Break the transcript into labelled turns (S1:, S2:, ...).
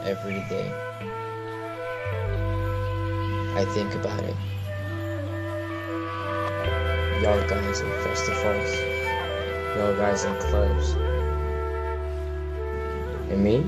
S1: every day. I think about it. Y'all guys in festivals, y'all guys in clubs, and me?